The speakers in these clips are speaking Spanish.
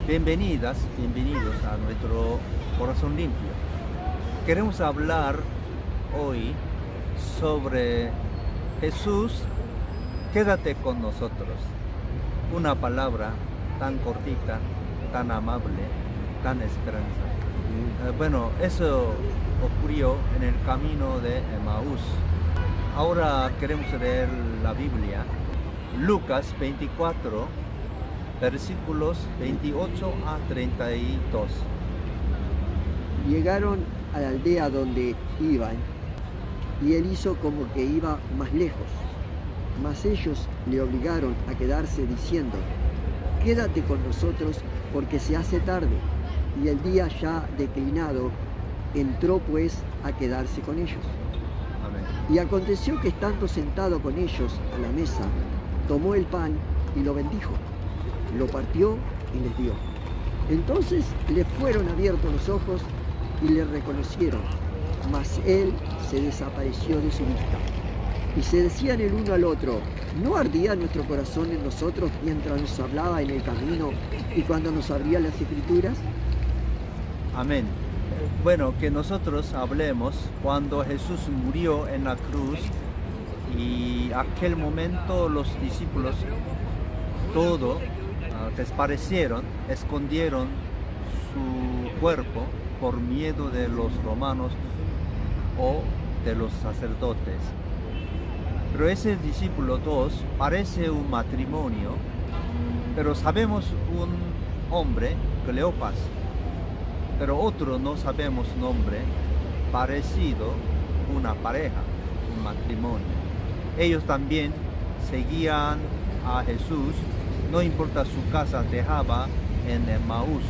Bienvenidos a nuestro corazón limpio. Queremos hablar hoy sobre Jesús, quédate con nosotros. Una palabra tan cortita, tan amable, tan esperanza. Eso ocurrió en el camino de Emaús. Ahora queremos leer la Biblia, Lucas 24, versículos 28 a 32. Llegaron a la aldea donde iban, y él hizo como que iba más lejos. Mas ellos le obligaron a quedarse diciendo: quédate con nosotros, porque se hace tarde, y el día ya declinado. Entró pues a quedarse con ellos. Amén. Y aconteció que estando sentado con ellos a la mesa, tomó el pan y lo bendijo, lo partió y les dio. Entonces le fueron abiertos los ojos y le reconocieron, mas él se desapareció de su vista. Y se decían el uno al otro: ¿no ardía nuestro corazón en nosotros mientras nos hablaba en el camino y cuando nos abría las Escrituras? Amén. Bueno, que nosotros hablemos cuando Jesús murió en la cruz, y aquel momento los discípulos todo desaparecieron, escondieron su cuerpo por miedo de los romanos o de los sacerdotes. Pero ese discípulo 2 parece un matrimonio, pero sabemos un hombre, Cleopas, pero otro no sabemos nombre, parecido una pareja, un matrimonio. Ellos también seguían a Jesús, no importa su casa dejaba en Emaús.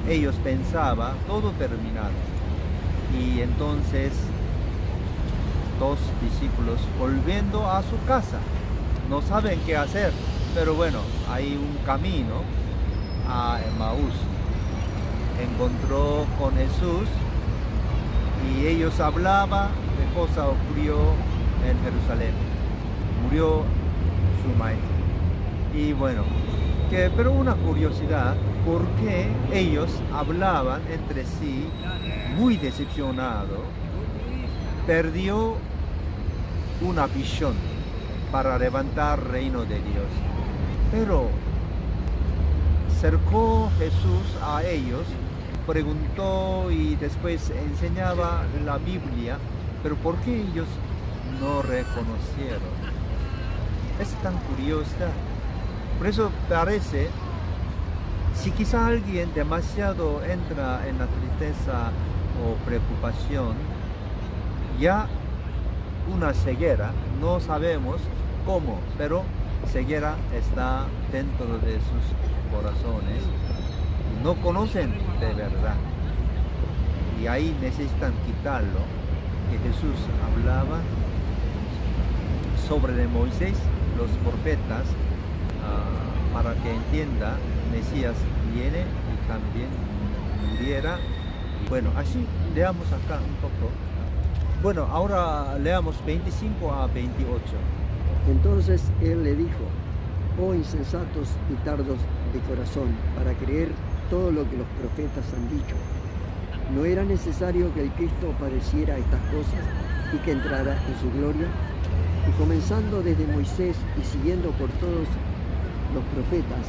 Ellos pensaban todo terminado. Y entonces dos discípulos volviendo a su casa, no saben qué hacer, pero bueno, hay un camino a Emaús. Encontró con Jesús y ellos hablaban de cosas ocurrió en Jerusalén. Murió su maestro. Y bueno, pero una curiosidad, ¿por qué ellos hablaban entre sí muy decepcionados? Perdió una visión para levantar el reino de Dios. Pero acercó Jesús a ellos, preguntó y después enseñaba la Biblia, pero ¿por qué ellos no reconocieron? Es tan curiosa. Por eso parece, si quizá alguien demasiado entra en la tristeza o preocupación, ya una ceguera, no sabemos cómo, pero ceguera está dentro de sus corazones, no conocen de verdad, y ahí necesitan quitarlo. Que Jesús hablaba sobre de Moisés, los profetas, para que entienda, Mesías viene y también muriera. Bueno, así leamos acá un poco. Bueno, ahora leamos 25 a 28. Entonces él le dijo: oh insensatos y tardos de corazón, para creer todo lo que los profetas han dicho. ¿No era necesario que el Cristo padeciera estas cosas y que entrara en su gloria? Y comenzando desde Moisés y siguiendo por todos los profetas,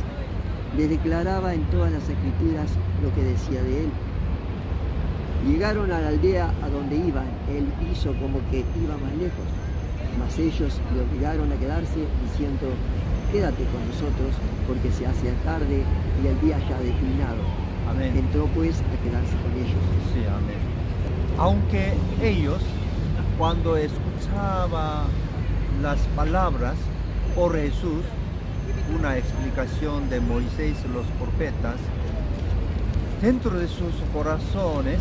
le declaraba en todas las Escrituras lo que decía de él. Llegaron a la aldea a donde iban. Él hizo como que iba más lejos, mas ellos le obligaron a quedarse diciendo: quédate con nosotros, porque se hace tarde y el día ya declinado. Amén. Entró pues a quedarse con ellos. Sí, amén. Aunque ellos, cuando escuchaban las palabras por Jesús, una explicación de Moisés y los profetas, dentro de sus corazones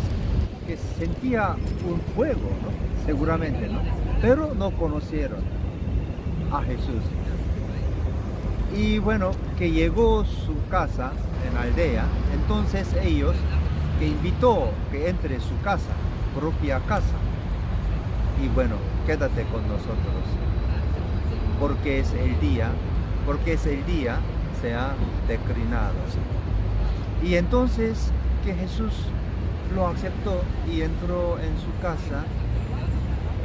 que sentía un fuego, ¿no? Seguramente, ¿no? Pero no conocieron a Jesús. Y bueno, que llegó su casa en la aldea, entonces ellos que invitó que entre su casa, propia casa, y bueno, quédate con nosotros, porque es el día se ha declinado. Y entonces que Jesús lo aceptó y entró en su casa,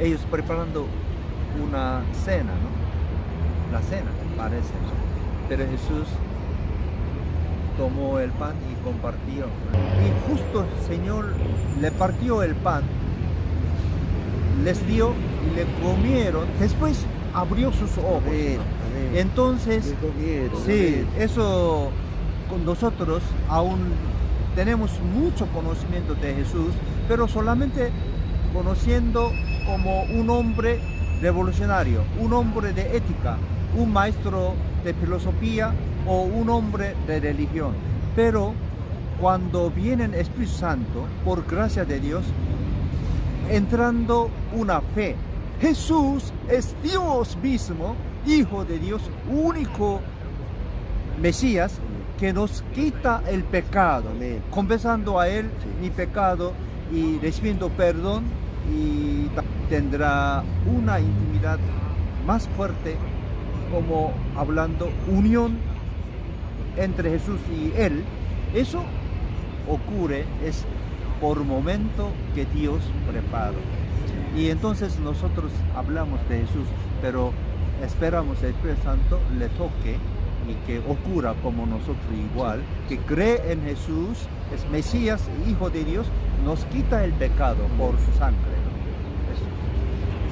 ellos preparando una cena, ¿no? La cena, parece, ¿no? Pero Jesús tomó el pan y compartió. Y justo el Señor le partió el pan, les dio y le comieron. Después abrió sus ojos. Amén, ¿no? amén. Entonces, Le comieron, sí, amén. eso con nosotros aún tenemos mucho conocimiento de Jesús, pero solamente conociendo como un hombre revolucionario, un hombre de ética, un maestro de filosofía o un hombre de religión. Pero cuando viene el Espíritu Santo, por gracia de Dios, entrando una fe. Jesús es Dios mismo, Hijo de Dios, único Mesías, que nos quita el pecado, Amén. confesando a Él Sí. mi pecado y recibiendo perdón, y tendrá una intimidad más fuerte, como hablando unión entre Jesús y Él. Eso ocurre, es por momento que Dios prepara. Y entonces nosotros hablamos de Jesús, pero esperamos que el Espíritu Santo le toque y que ocurra como nosotros igual, que cree en Jesús, es Mesías, Hijo de Dios, nos quita el pecado por su sangre.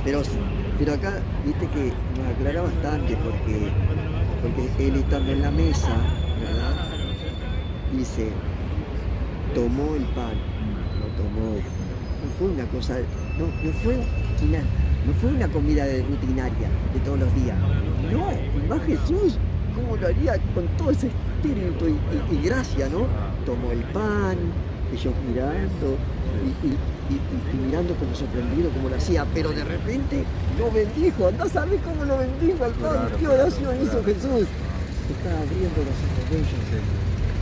Eso. Pero acá, viste que nos aclara bastante porque él estando en la mesa, ¿verdad? Dice, tomó el pan, lo tomó. No fue una cosa, no fue una comida rutinaria de todos los días. No, más Jesús, ¿cómo lo haría con todo ese espíritu y gracia, no? Tomó el pan, ellos mirando y mirando como sorprendido como lo hacía, pero de repente lo bendijo. Andá a saber cómo lo bendijo al pan. Claro, ¿Qué oración claro. hizo Jesús? Está abriendo los ojos de ellos.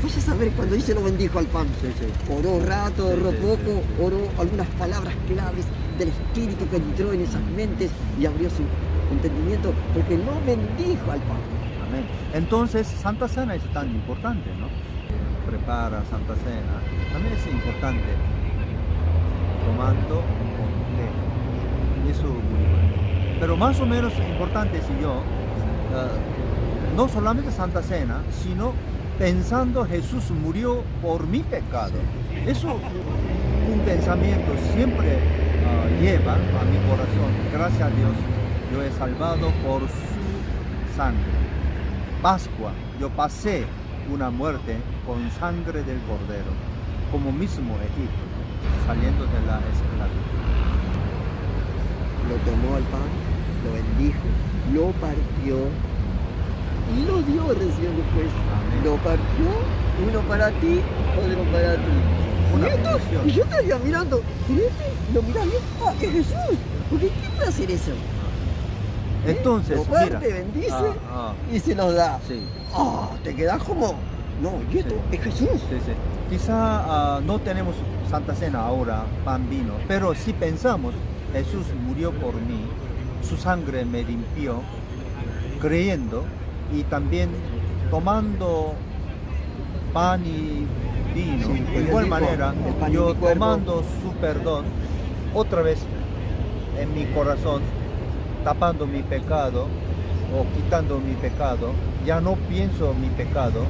Vaya a saber cuando dice lo bendijo al pan. Sí, sí. Oró rato, Sí, oró sí, poco, sí. oró algunas palabras claves del espíritu que entró en esas mentes y abrió su entendimiento, porque lo bendijo al pan. Amén. Entonces, Santa Cena es tan importante, ¿no? Prepara Santa Cena, también es importante, tomando con fe. Eso muy bueno. Pero más o menos importante si yo, no solamente Santa Cena, sino pensando Jesús murió por mi pecado. Eso, un pensamiento siempre lleva a mi corazón. Gracias a Dios, yo he salvado por su sangre. Pascua, yo pasé una muerte con sangre del Cordero, como mismo Egipto, saliendo de la esclavitud. Lo tomó al pan, lo bendijo, lo partió y lo dio recién después. Amén. Lo partió, uno para ti, otro para ti. Una y, esto, bendición. y yo estaría mirando, y este lo miraba, ah, es Jesús, ¿por qué puede hacer eso? Entonces, lo parte, mira, bendice ah, y se los da. sí, Ah, te quedas como, no, y esto Sí. es Jesús. sí, sí. Quizá no tenemos Santa Cena ahora, pan, vino, pero si pensamos, Jesús murió por mí, su sangre me limpió, creyendo y también tomando pan y vino, Sí, de él igual dijo, manera, el pan y yo mi cuerpo. tomando su perdón, otra vez en mi corazón, tapando mi pecado o quitando mi pecado, ya no pienso mi pecado,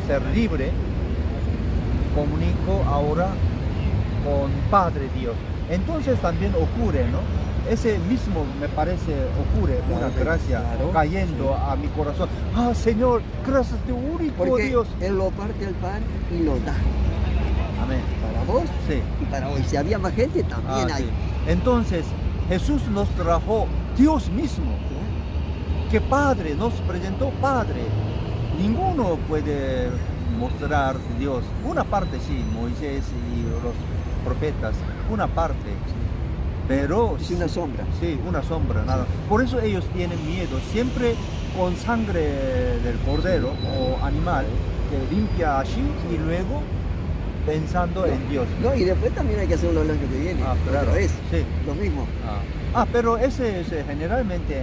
ser libre, comunico ahora con Padre Dios. Entonces también ocurre, ¿no? Ese mismo me parece ocurre una Claro, gracia claro, cayendo sí. a mi corazón. Ah, Señor, gracias de único Porque Dios. Él lo parte al pan y lo da Amén. para vos Sí. y para hoy. Si había más gente, también Ah, hay. sí. Entonces, Jesús nos trajo Dios mismo, que Padre nos presentó Padre. Ninguno puede mostrar Dios. Una parte sí, Moisés y los profetas, una parte. Pero Es una sombra. Sí, una sombra, nada. Por eso ellos tienen miedo. Siempre con sangre del cordero o animal que limpia allí y luego pensando en Dios. No, y después también hay que hacerlo el año que viene. Ah, claro. Otra vez. Sí. Lo mismo. Pero ese generalmente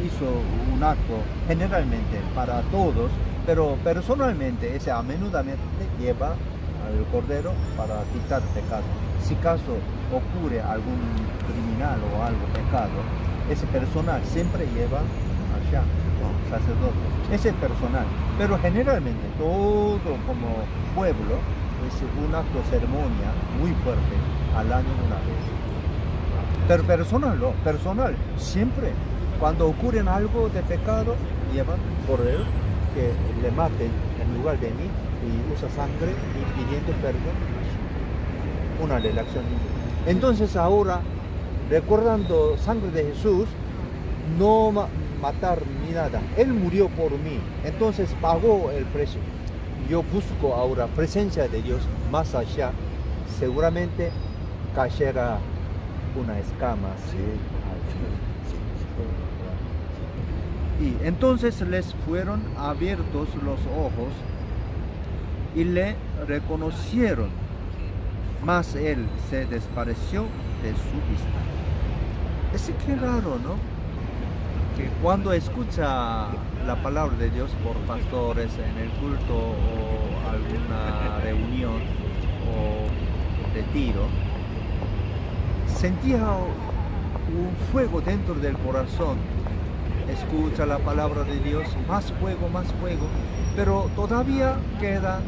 hizo un acto, generalmente para todos, pero personalmente ese a menudamente lleva al cordero para quitar pecado. Si caso ocurre algún criminal o algo pecado, ese personal siempre lleva allá, sacerdote. Ese personal, pero generalmente todo como pueblo es un acto de ceremonia muy fuerte al año una vez. Pero personal, siempre cuando ocurre algo de pecado, llevan cordero que le maten en lugar de mí y usa sangre y pidiendo perdón. Una relación. Entonces ahora, recordando sangre de Jesús, no matar ni nada. Él murió por mí, entonces pagó el precio. Yo busco ahora presencia de Dios más allá. Seguramente cayera una escama. Sí. Y entonces les fueron abiertos los ojos y le reconocieron, mas él se desapareció de su vista. Es que raro, ¿no? Que cuando escucha la palabra de Dios por pastores en el culto o alguna reunión o retiro, sentía un fuego dentro del corazón. Escucha la palabra de Dios, más fuego, pero todavía queda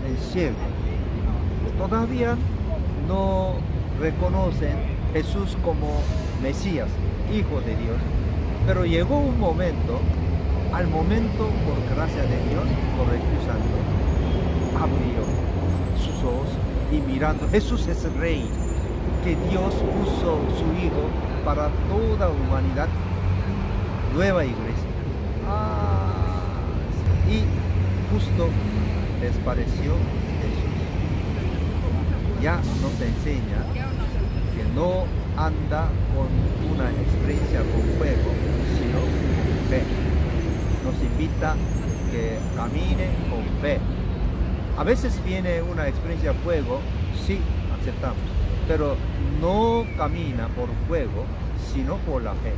el ciego. Todavía no reconocen Jesús como Mesías, Hijo de Dios. Pero llegó un momento, al momento, por gracia de Dios, por el Espíritu Santo, abrió sus ojos y mirando, Jesús es el Rey, que Dios puso su Hijo para toda humanidad, nueva iglesia. Y justo les pareció Jesús. Ya nos enseña que no anda con una experiencia con fuego, sino fe. Nos invita que camine con fe. A veces viene una experiencia fuego, sí, aceptamos, pero no camina por fuego, sino por la fe.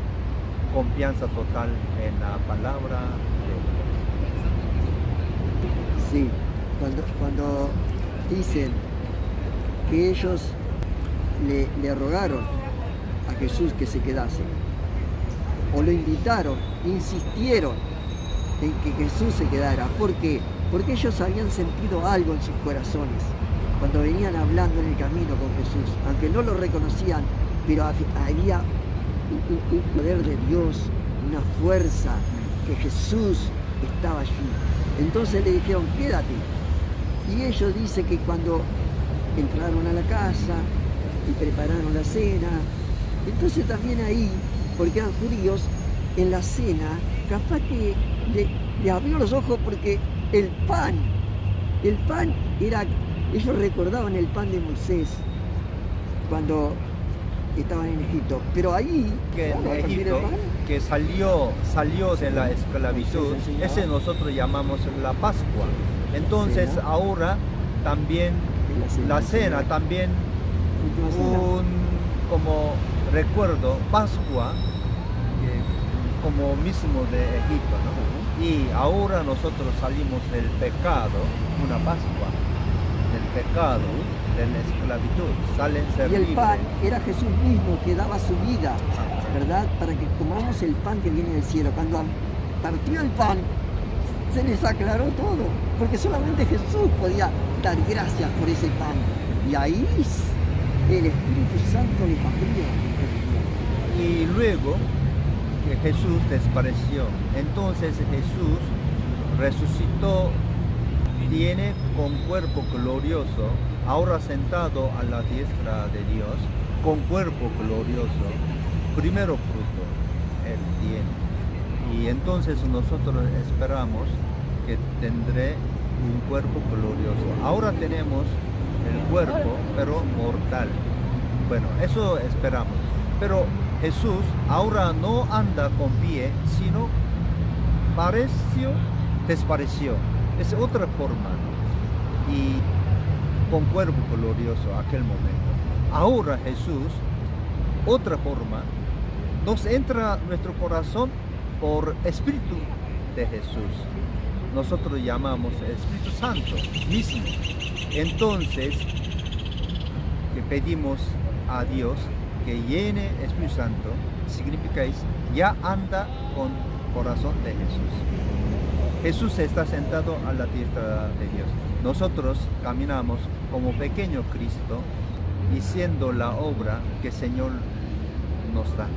Confianza total en la palabra de Dios. Sí, cuando dicen que ellos le rogaron a Jesús que se quedase, o lo invitaron, insistieron en que Jesús se quedara. ¿Por qué? Porque ellos habían sentido algo en sus corazones cuando venían hablando en el camino con Jesús, aunque no lo reconocían, pero había un poder de Dios, una fuerza, que Jesús estaba allí. Entonces le dijeron, quédate. Y ellos dicen que cuando entraron a la casa y prepararon la cena, entonces también ahí, porque eran judíos, en la cena, capaz que le abrió los ojos porque el pan era, ellos recordaban el pan de Moisés cuando estaban en Egipto, pero ahí que en Egipto, que salió de la esclavitud, ese nosotros llamamos la Pascua. Entonces ahora también la cena también un como recuerdo Pascua, como mismo de Egipto, ¿no? Y ahora nosotros salimos del pecado, una Pascua, del pecado, de la esclavitud, salen ser y el libres. pan era Jesús mismo que daba su vida, ¿verdad? Para que comamos el pan que viene del cielo. Cuando partió el pan, se les aclaró todo, porque solamente Jesús podía dar gracias por ese pan. Y ahí el Espíritu Santo les abrió. Y luego que Jesús desapareció, entonces Jesús resucitó, tiene con cuerpo glorioso, ahora sentado a la diestra de Dios, con cuerpo glorioso, primero fruto, Él tiene. Y entonces nosotros esperamos que tendré un cuerpo glorioso. Ahora tenemos el cuerpo, pero mortal. Bueno, eso esperamos. Pero Jesús ahora no anda con pie, sino desapareció. Es otra forma. Y con cuerpo glorioso aquel momento. Ahora Jesús, otra forma, nos entra a nuestro corazón por Espíritu de Jesús. nosotros llamamos Espíritu Santo mismo. Entonces, que pedimos a Dios que llene Espíritu Santo, significa es, ya anda con corazón de Jesús. Jesús está sentado a la diestra de Dios. Nosotros caminamos como pequeño Cristo, haciendo la obra que el Señor nos da.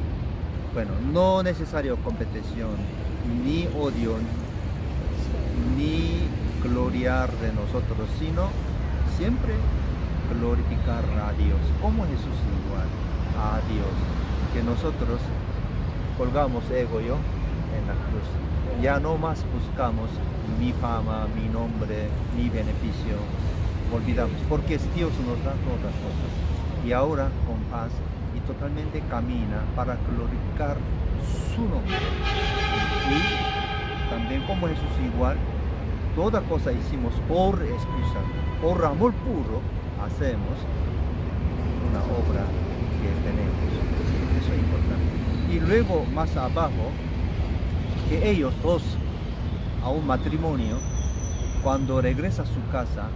Bueno, no necesario competición, ni odio, ni gloriar de nosotros, sino siempre glorificar a Dios, como Jesús igual a Dios, que nosotros colgamos ego yo en la cruz. Ya no más buscamos mi fama, mi nombre, mi beneficio, olvidamos, porque Dios nos da todas las cosas. Y ahora con paz y totalmente camina para glorificar su nombre. Y también como Jesús igual, toda cosa hicimos por Espíritu Santo, por amor puro, hacemos una obra que tenemos. Eso es importante. Y luego más abajo, que ellos dos a un matrimonio, cuando regresa a su casa,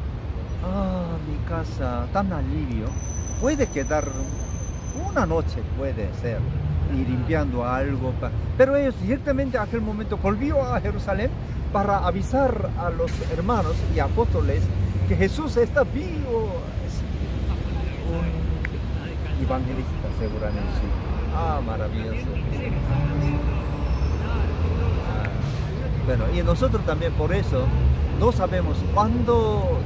mi casa, tan alivio, puede quedar una noche, puede ser, y limpiando algo, pero ellos directamente a aquel momento volvió a Jerusalén para avisar a los hermanos y apóstoles que Jesús está vivo. Es un evangelista seguramente. Maravilloso. Bueno, y nosotros también por eso no sabemos cuándo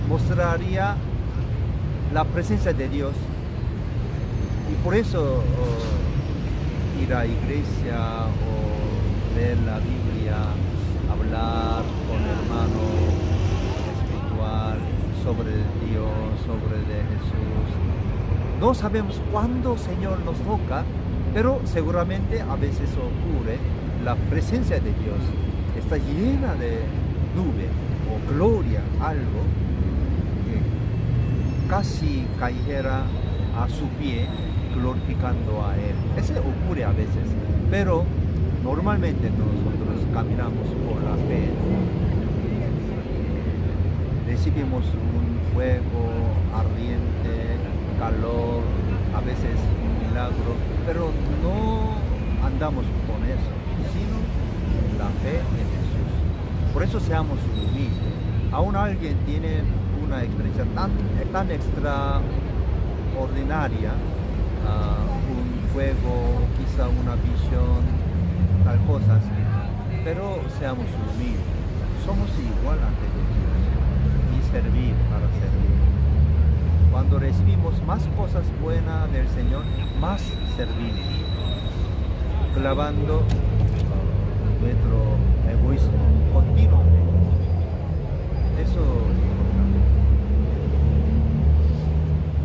mostraría la presencia de Dios, y por eso ir a iglesia o leer la Biblia, hablar con hermano espiritual sobre Dios, sobre de Jesús. No sabemos cuándo Señor nos toca, pero seguramente a veces ocurre la presencia de Dios. Está llena de nube o gloria, algo que casi cayera a su pie glorificando a Él. Eso ocurre a veces, pero normalmente nosotros caminamos por la fe. Recibimos un fuego ardiente, calor, a veces un milagro, pero no andamos con eso, sino la fe en Jesús. Por eso seamos humildes. Aún alguien tiene una experiencia tan extraordinaria, un fuego, quizá una visión, tal cosas, pero seamos humildes. Somos igual ante Dios y servir para servir. Cuando recibimos más cosas buenas del Señor, más servimos, clavando nuestro egoísmo continuamente. Eso es importante.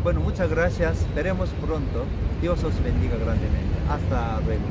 Bueno, muchas gracias. Veremos pronto. Dios os bendiga grandemente. Hasta luego.